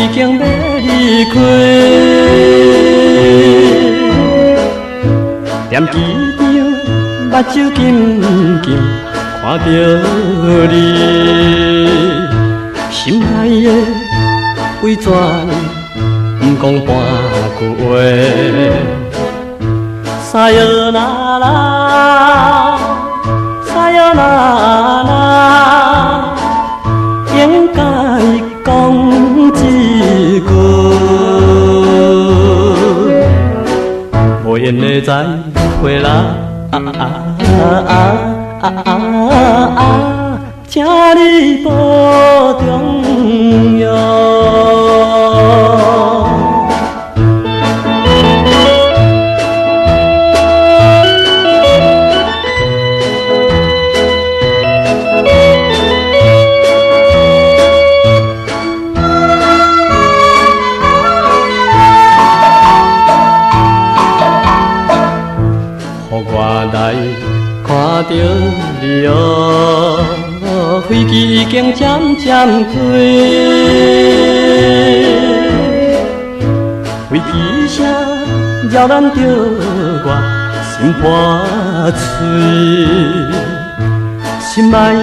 已经要离开，踮机场，目睭紧紧看着你，心内的为怎不讲半句话？撒哟那拉，撒哟那拉，应该讲一句，无言的再会啦，请你保重要。我来看着你哦，飞机已经渐渐飞，飞机声扰乱着我心破碎，心爱的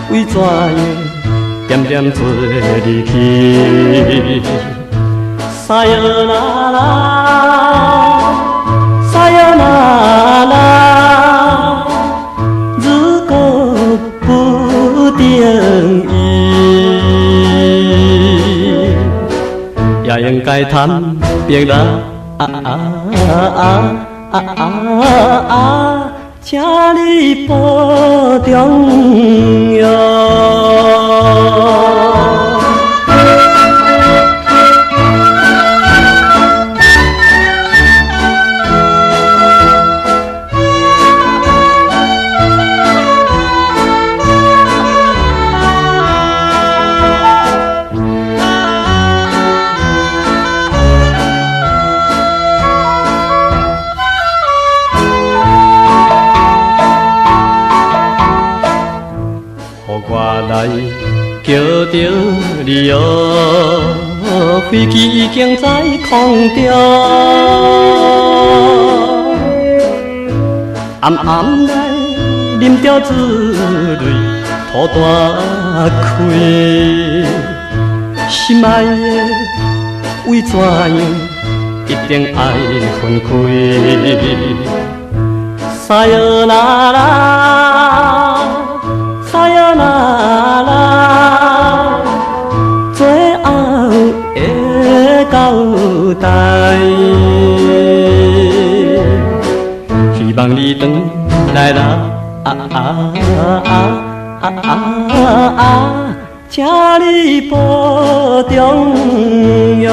为怎样点点做离去？撒哟那拉。撒哟那拉，如果不定义，也应该坦白啦。请你保重要。我来叫着你哦，飞机已经在空中，暗暗来啉着滋味，吐大开，心爱的为怎样一定爱分开？撒哟那拉。撒哟那拉，最后的交代，希望你回来啦，请你保重要。